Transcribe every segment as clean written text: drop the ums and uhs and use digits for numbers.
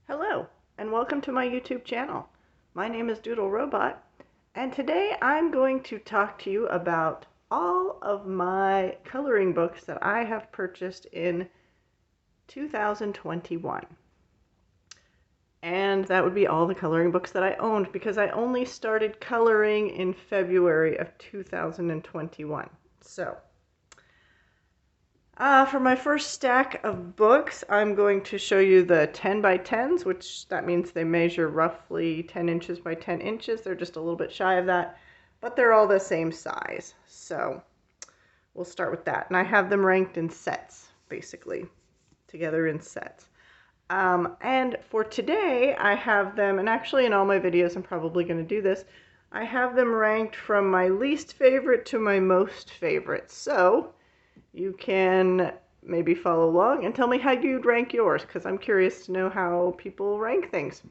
Hello, and welcome to my YouTube channel. My name is Doodle Robot, and today I'm going to talk to you about all of my coloring books that I have purchased in 2021. And that would be all the coloring books that I owned, because I only started coloring in February of 2021. So, for my first stack of books, I'm going to show you the 10 by 10s, which that means they measure roughly 10 inches by 10 inches. They're just a little bit shy of that, but they're all the same size. So we'll start with that. And I have them ranked in sets, basically, together in sets. And for today, I have them, and actually in all my videos, I'm probably going to do this, I have them ranked from my least favorite to my most favorite. So you can maybe follow along and tell me how you'd rank yours, because I'm curious to know how people rank things.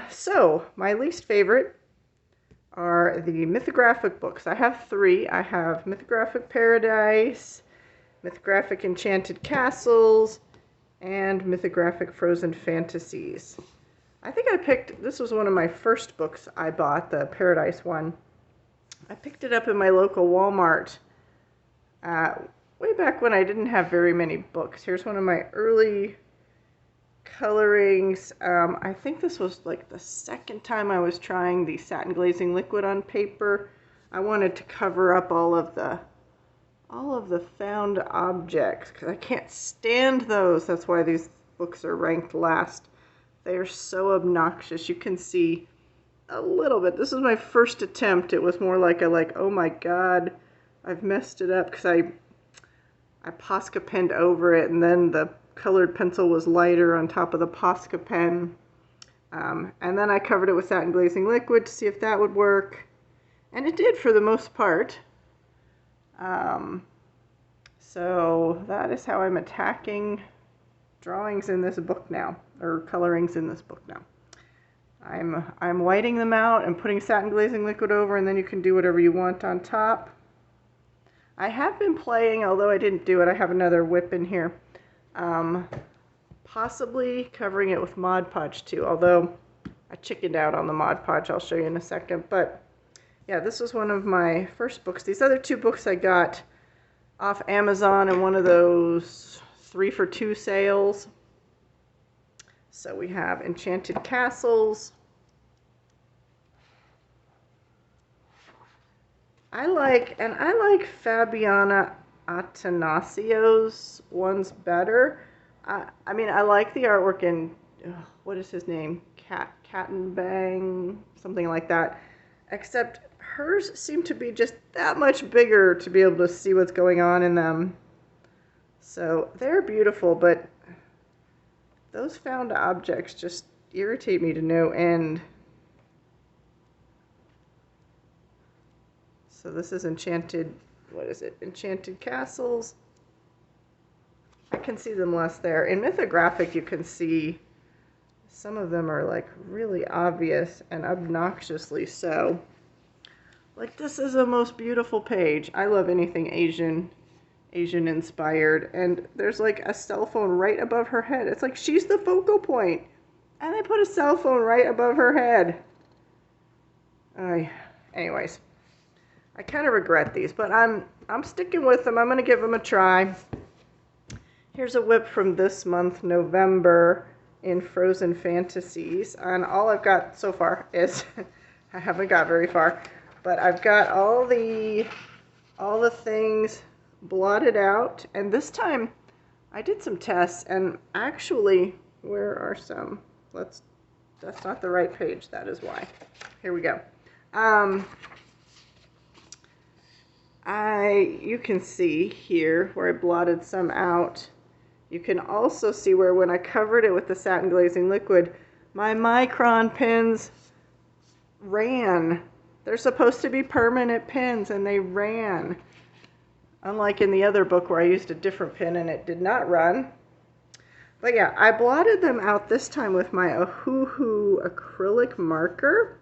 So my least favorite are the Mythographic books. I have three. I have Mythographic Paradise, Mythographic Enchanted Castles, and Mythographic Frozen Fantasies. I think this was one of my first books I bought, the Paradise one. I picked it up in my local Walmart way back when I didn't have very many books. Here's one of my early colorings. I think this was like the second time I was trying the satin glazing liquid on paper. I wanted to cover up all of the found objects, because I can't stand those. That's why these books are ranked last. They are so obnoxious. You can see a little bit. This is my first attempt. It was more like oh my god, I've messed it up, because I Posca penned over it, and then the colored pencil was lighter on top of the Posca pen. And then I covered it with satin glazing liquid to see if that would work. And it did for the most part. So that is how I'm attacking drawings in this book now, or colorings in this book now. I'm whiting them out and putting satin glazing liquid over, and then you can do whatever you want on top. I have been playing, although I didn't do it, I have another whip in here, possibly covering it with Mod Podge too, although I chickened out on the Mod Podge. I'll show you in a second. But yeah, this was one of my first books. These other two books I got off Amazon in one of those 3-for-2 sales. So we have Enchanted Castles. I like Fabiana Attanasio's ones better. I mean, I like the artwork in, what is his name? Cat and Bang, something like that. Except hers seem to be just that much bigger to be able to see what's going on in them. So they're beautiful, but those found objects just irritate me to no end. So this is Enchanted, what is it? Enchanted Castles. I can see them less there. In Mythographic, you can see some of them are like really obvious and obnoxiously so. Like, this is the most beautiful page. I love anything Asian inspired. And there's like a cell phone right above her head. It's like she's the focal point. And they put a cell phone right above her head. Anyways. I kind of regret these, but I'm sticking with them. I'm going to give them a try. Here's a whip from this month, November, in Frozen Fantasies. And all I've got so far is, I haven't got very far, but I've got all the things blotted out. And this time, I did some tests, and actually, where are some? That's not the right page. That is why. Here we go. You can see here where I blotted some out. You can also see where when I covered it with the satin glazing liquid, my micron pins ran. They're supposed to be permanent pins, and they ran. Unlike in the other book where I used a different pin and it did not run. But yeah, I blotted them out this time with my Ohuhu acrylic marker.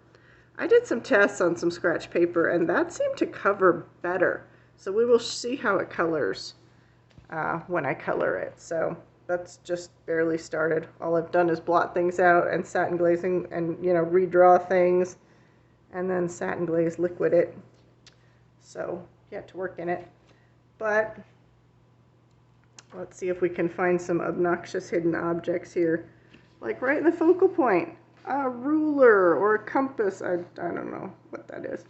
I did some tests on some scratch paper, and that seemed to cover better. So we will see how it colors when I color it. So that's just barely started. All I've done is blot things out and satin glazing and, you know, redraw things and then satin glaze liquid it. So, yet to work in it. But let's see if we can find some obnoxious hidden objects here. Like right in the focal point. A ruler or a compass. I don't know what that is.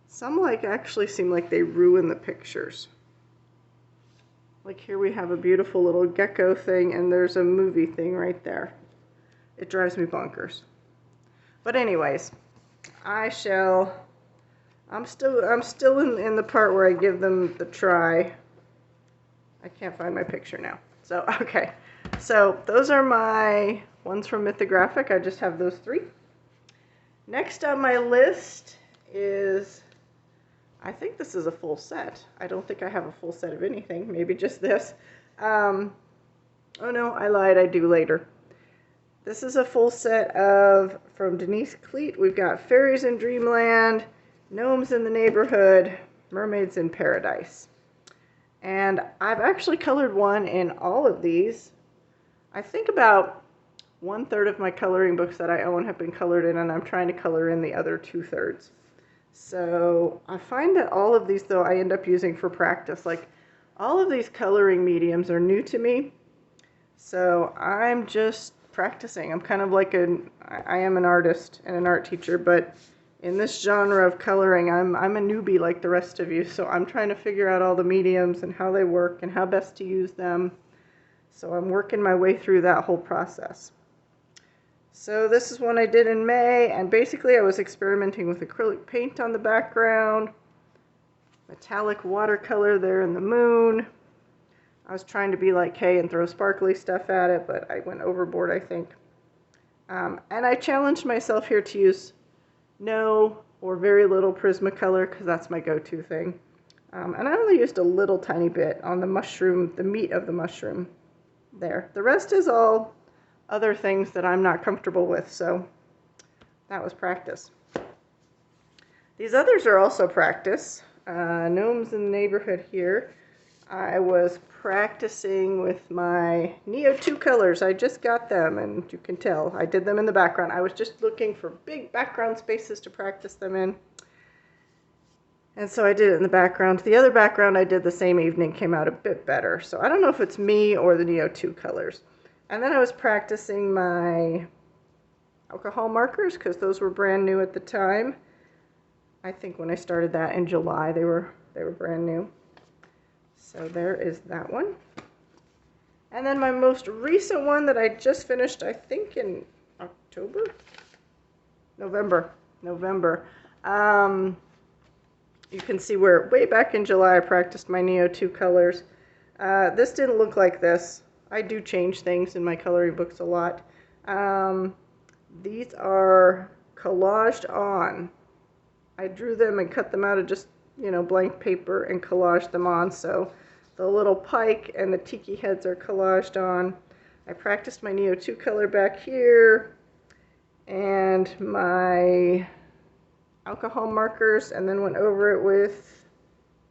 Some like actually seem like they ruin the pictures. Like here we have a beautiful little gecko thing and there's a movie thing right there. It drives me bonkers. But anyways, I'm still in the part where I give them the try. I can't find my picture now. So, okay. So, those are my ones from Mythographic. I just have those 3. Next on my list is, I think this is a full set. I don't think I have a full set of anything. Maybe just this. Oh no, I lied. I do later. This is a full set of, from Denise Cleet, we've got Fairies in Dreamland, Gnomes in the Neighborhood, Mermaids in Paradise. And I've actually colored one in all of these. I think about 1/3 of my coloring books that I own have been colored in, and I'm trying to color in the other 2/3. So I find that all of these, though, I end up using for practice. Like, all of these coloring mediums are new to me. So I'm just practicing. I'm kind of like I am an artist and an art teacher, but in this genre of coloring, I'm a newbie like the rest of you, so I'm trying to figure out all the mediums and how they work and how best to use them. So I'm working my way through that whole process. So this is one I did in May, and basically I was experimenting with acrylic paint on the background, metallic watercolor there in the moon. I was trying to be like Kay and throw sparkly stuff at it, but I went overboard, I think. And I challenged myself here to use no or very little Prismacolor, because that's my go-to thing. And I only used a little tiny bit on the mushroom, the meat of the mushroom there. The rest is all other things that I'm not comfortable with, so that was practice. These others are also practice. Gnomes in the Neighborhood here. I was practicing with my Neo 2 colors. I just got them, and you can tell I did them in the background. I was just looking for big background spaces to practice them in. And so I did it in the background. The other background I did the same evening came out a bit better. So I don't know if it's me or the Neo 2 colors. And then I was practicing my alcohol markers, because those were brand new at the time. I think when I started that in July, they were brand new. So there is that one. And then my most recent one that I just finished, I think in October? November. You can see where way back in July I practiced my Neo 2 colors. This didn't look like this. I do change things in my coloring books a lot. These are collaged on. I drew them and cut them out of just, you know, blank paper and collaged them on. So the little pike and the tiki heads are collaged on. I practiced my Neo 2 color back here and my alcohol markers, and then went over it with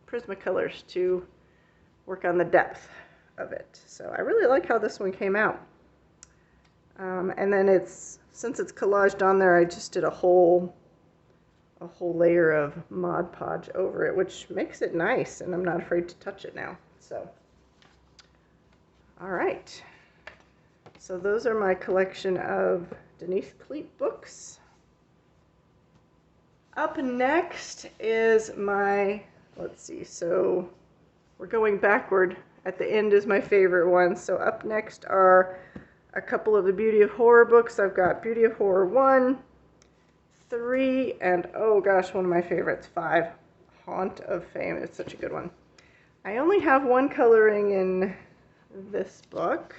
Prismacolors to work on the depth of it. So I really like how this one came out. And then since it's collaged on there, I just did a whole layer of Mod Podge over it, which makes it nice, and I'm not afraid to touch it now. So, all right. So those are my collection of Denise Cleet books. Up next is my, let's see, so we're going backward. At the end is my favorite one. So up next are a couple of the Beauty of Horror books. I've got Beauty of Horror 1, 3, and oh gosh, one of my favorites, 5, Haunt of Fame. It's such a good one. I only have one coloring in this book.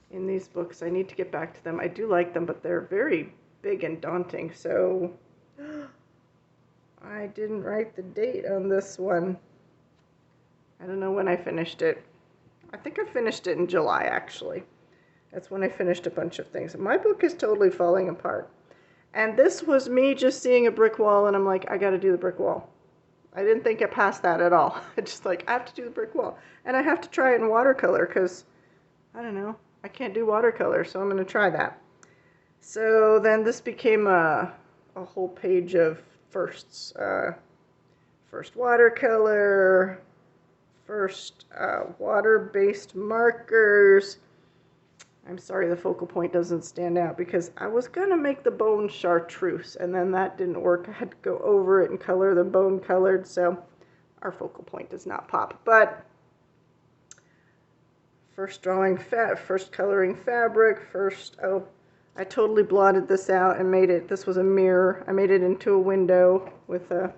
In these books, I need to get back to them. I do like them, but they're very big and daunting, so I didn't write the date on this one. I don't know when I finished it. I think I finished it in July, actually. That's when I finished a bunch of things. My book is totally falling apart. And this was me just seeing a brick wall, and I'm like, I gotta do the brick wall. I didn't think it passed that at all. It's just like, I have to do the brick wall. And I have to try it in watercolor because, I don't know, I can't do watercolor, so I'm going to try that. So then this became a whole page of firsts. First watercolor, first water-based markers. I'm sorry the focal point doesn't stand out because I was going to make the bone chartreuse and then that didn't work. I had to go over it and color the bone colored, so our focal point does not pop. But first drawing, first coloring fabric, I totally blotted this out and made it, this was a mirror. I made it into a window with a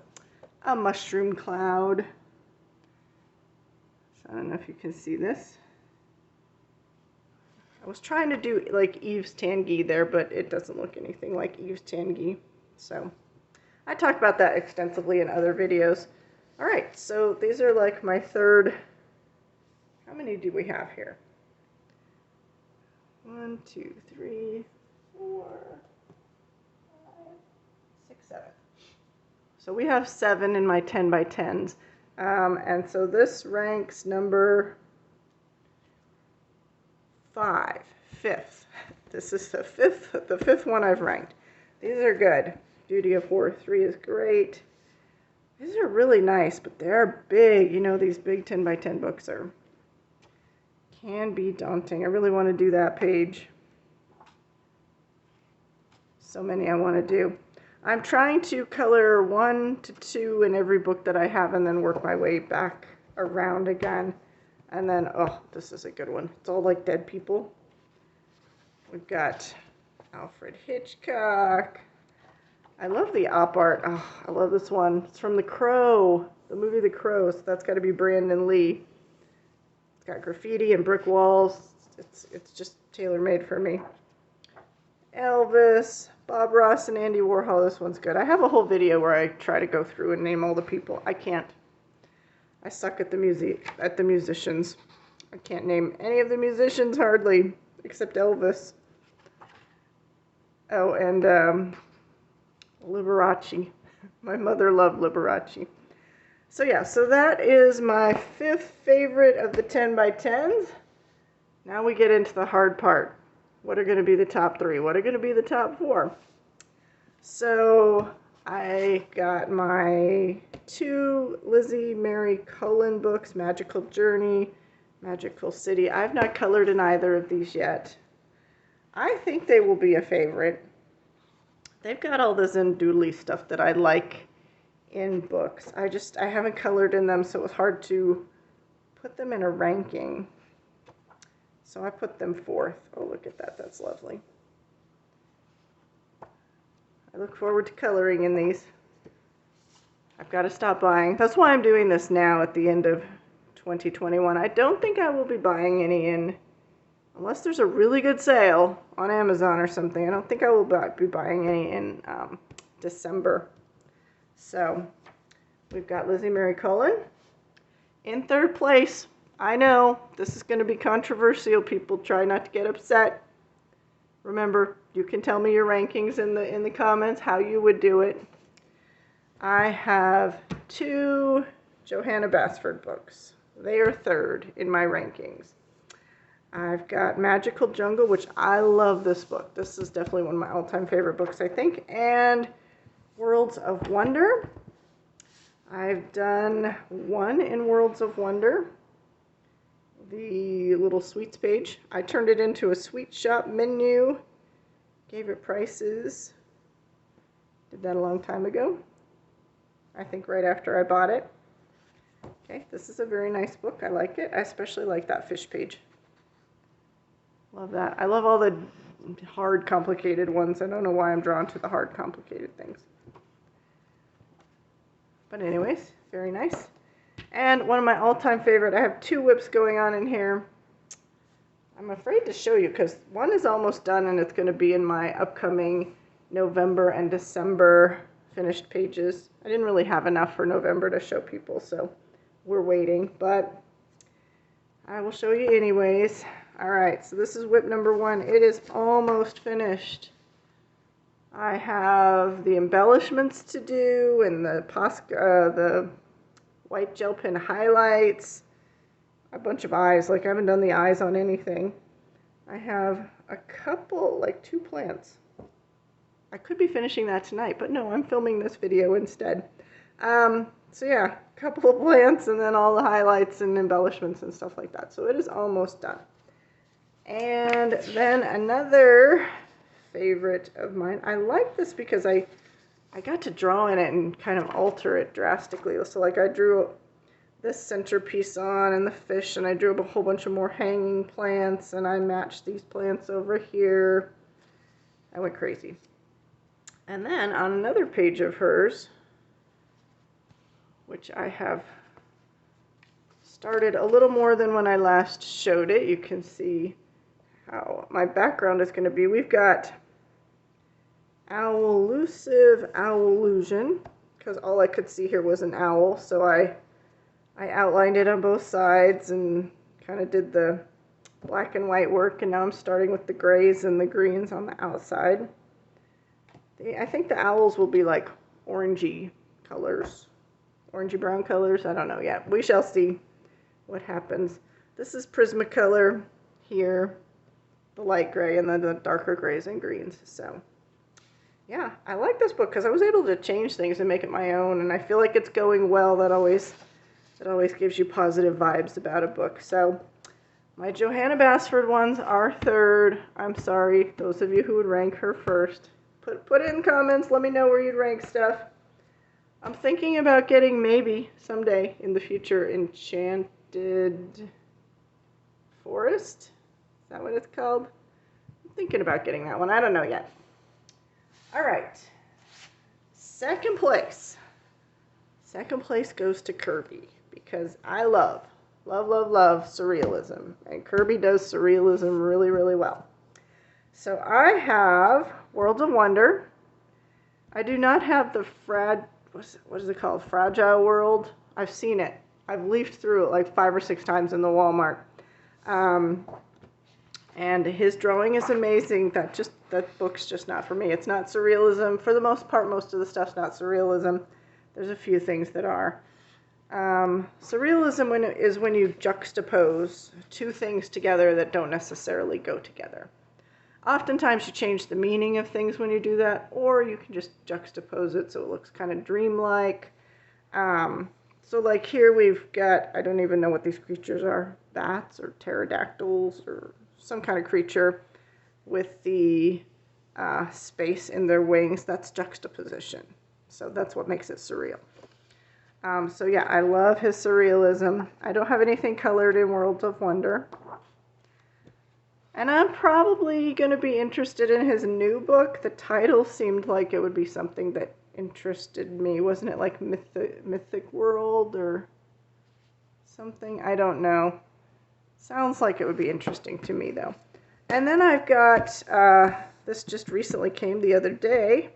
mushroom cloud. So I don't know if you can see this. I was trying to do like Eve's Tangi there, but it doesn't look anything like Eve's Tangi. So I talked about that extensively in other videos. All right, so these are like my third. How many do we have here? 1, 2, 3, 4, 5, 6, 7. So we have 7 in my 10 by 10s. And so this ranks number 5, 5th. This is the fifth one I've ranked. These are good. Duty of Horror 3 is great. These are really nice, but they're big. You know, these big 10 by 10 books can be daunting. I really want to do that page. So many I want to do. I'm trying to color 1 to 2 in every book that I have and then work my way back around again. And then, oh, this is a good one. It's all like dead people. We've got Alfred Hitchcock. I love the op art. Oh, I love this one. It's from The Crow, the movie The Crow. So that's got to be Brandon Lee. It's got graffiti and brick walls. It's just tailor-made for me. Elvis, Bob Ross, and Andy Warhol. This one's good. I have a whole video where I try to go through and name all the people. I can't. I suck at the musicians. I can't name any of the musicians hardly, except Elvis. Oh, and Liberace. My mother loved Liberace. So yeah, so that is my 5th favorite of the 10 by 10s. Now we get into the hard part. What are going to be the top 3? What are going to be the top 4? So I got my 2 Lizzie Mary Cullen books, Magical Journey, Magical City. I've not colored in either of these yet. I think they will be a favorite. They've got all this doodly stuff that I like in books. I haven't colored in them, so it was hard to put them in a ranking. So I put them 4th. Oh, look at that. That's lovely. I look forward to coloring in these. I've got to stop buying. That's why I'm doing this now at the end of 2021. I don't think I will be buying any in, unless there's a really good sale on Amazon or something. I don't think I will be buying any in December. So we've got Lizzie Mary Cullen in 3rd place. I know this is going to be controversial. People try not to get upset. Remember, you can tell me your rankings in the comments, how you would do it. I have 2 Johanna Basford books. They are 3rd in my rankings. I've got Magical Jungle, which I love this book. This is definitely one of my all-time favorite books, I think. And Worlds of Wonder. I've done 1 in Worlds of Wonder. The little sweets page. I turned it into a sweet shop menu. Gave it prices. Did that a long time ago. I think right after I bought it. Okay, this is a very nice book. I like it. I especially like that fish page. Love that. I love all the hard, complicated ones. I don't know why I'm drawn to the hard, complicated things. But anyways, very nice. And one of my all-time favorite, I have 2 whips going on in here. I'm afraid to show you because one is almost done and it's going to be in my upcoming November and December finished pages. I didn't really have enough for November to show people, so we're waiting, but I will show you anyways. All right, so this is whip number 1. It is almost finished. I have the embellishments to do and the white gel pen highlights, a bunch of eyes. Like, I haven't done the eyes on anything. I have a couple, like 2 plants. I could be finishing that tonight, but no, I'm filming this video instead. So yeah, a couple of plants and then all the highlights and embellishments and stuff like that. So it is almost done. And then another favorite of mine. I like this because I got to draw in it and kind of alter it drastically. So like I drew this centerpiece on and the fish, and I drew up a whole bunch of more hanging plants, and I matched these plants over here. I went crazy. And then on another page of hers, which I have started a little more than when I last showed it, you can see how my background is going to be. We've got Owlusive Owlusion, because all I could see here was an owl, so I outlined it on both sides and kind of did the black and white work, and now I'm starting with the grays and the greens on the outside. I think the owls will be like orangey colors, orangey brown colors. I don't know yet. We shall see what happens. This is Prismacolor here, the light gray, and then the darker grays and greens. So yeah, I like this book because I was able to change things and make it my own, and I feel like it's going well. That always gives you positive vibes about a book. So my Johanna Basford ones are third. I'm sorry, those of you who would rank her first. Put it in comments. Let me know where you'd rank stuff. I'm thinking about getting, maybe someday in the future, Enchanted Forest. Is that what it's called? I'm thinking about getting that one. I don't know yet. All right. Second place. Second place goes to Kirby, because I love surrealism. And Kirby does surrealism really, really well. So I have World of Wonder. I do not have the what is it called? Fragile World. I've seen it. I've leafed through it like 5 or 6 times in the Walmart. And his drawing is amazing. That book's just not for me. It's not surrealism. For the most part, most of the stuff's not surrealism. There's a few things that are. Surrealism is when you juxtapose 2 things together that don't necessarily go together. Oftentimes you change the meaning of things when you do that, or you can just juxtapose it so it looks kind of dreamlike. So like here we've got, I don't even know what these creatures are, bats or pterodactyls or some kind of creature with the space in their wings. That's juxtaposition. So that's what makes it surreal. So yeah, I love his surrealism. I don't have anything colored in World of Wonder. And I'm probably going to be interested in his new book. The title seemed like it would be something that interested me. Wasn't it like Mythic World or something? I don't know. Sounds like it would be interesting to me, though. And then I've got, this just recently came the other day.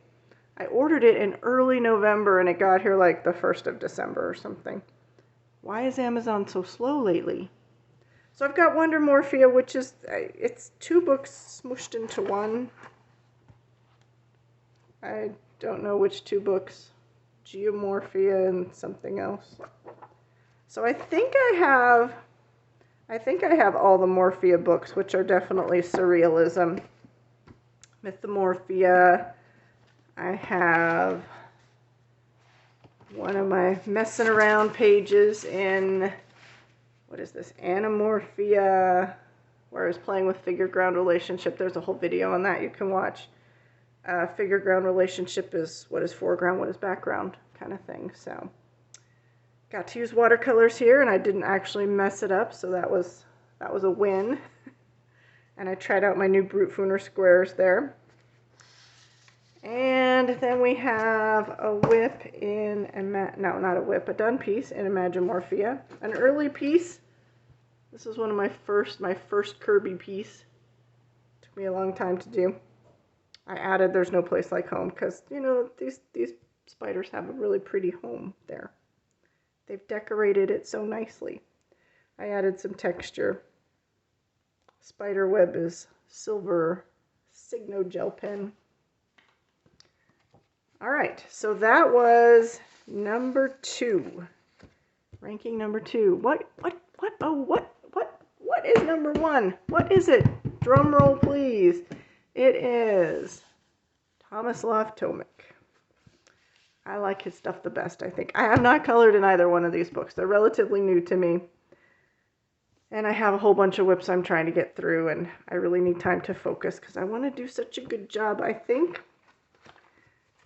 I ordered it in early November, and it got here like the 1st of December or something. Why is Amazon so slow lately? So I've got Wondermorphia, which is, it's 2 books smooshed into one. I don't know which 2 books. Geomorphia and something else. So I think I have all the Morphia books, which are definitely surrealism. Mythomorphia. I have one of my messing around pages in, what is this, Anamorphia, where I was playing with figure-ground relationship. There's a whole video on that you can watch. Figure-ground relationship is what is foreground, what is background kind of thing. So got to use watercolors here, and I didn't actually mess it up, so that was a win. And I tried out my new Brutfuner squares there. And then we have a whip in, no, not a whip, a done piece in Imagimorphia. An early piece. This is one of my first Kirby piece. Took me a long time to do. I added There's No Place Like Home because, you know, these spiders have a really pretty home there. They've decorated it so nicely. I added some texture. Spider web is silver Signo gel pen. All right, so that was number 2. Ranking number 2. What is number 1? What is it? Drum roll, please. It is Thomas Lofton. I like his stuff the best, I think. I have not colored in either one of these books. They're relatively new to me. And I have a whole bunch of whips I'm trying to get through, and I really need time to focus because I want to do such a good job. I think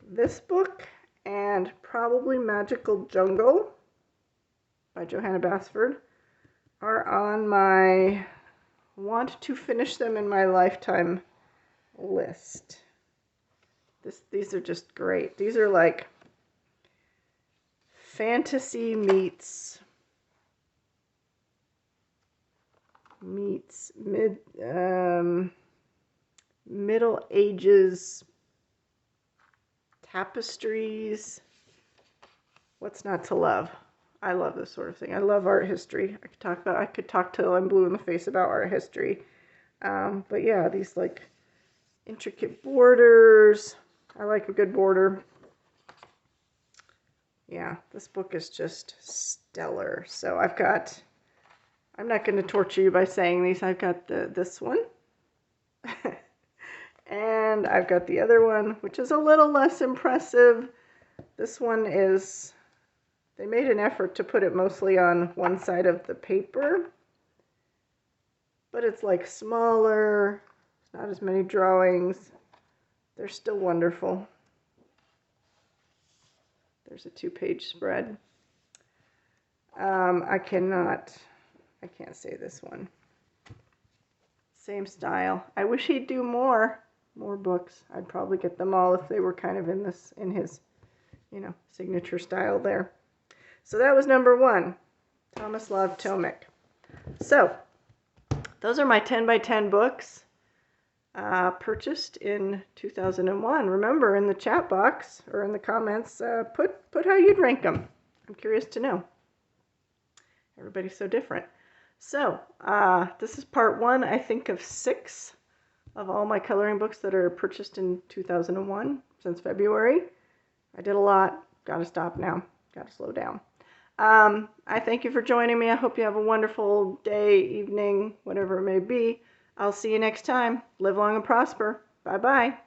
this book and probably Magical Jungle by Johanna Basford are on my want to finish them in my lifetime list. These are just great. These are like fantasy meets Middle Ages tapestries. What's not to love? I love this sort of thing. I love art history. I could talk till I'm blue in the face about art history. But yeah, these like intricate borders. I like a good border. Yeah, this book is just stellar. So I'm not going to torture you by saying these. I've got this one. And I've got the other one, which is a little less impressive. This one is, they made an effort to put it mostly on one side of the paper, but it's like smaller, not as many drawings. They're still wonderful. There's a 2-page spread. I can't say this one. Same style. I wish he'd do more books. I'd probably get them all if they were kind of in his, signature style there. So that was number 1, Thomas Lofton. So those are my 10 by 10 books purchased in 2001. Remember, in the chat box or in the comments, put how you'd rank them. I'm curious to know. Everybody's so different. So this is part 1, I think, of 6 of all my coloring books that are purchased in 2001 since February. I did a lot. Got to stop now. Got to slow down. I thank you for joining me. I hope you have a wonderful day, evening, whatever it may be. I'll see you next time. Live long and prosper. Bye-bye.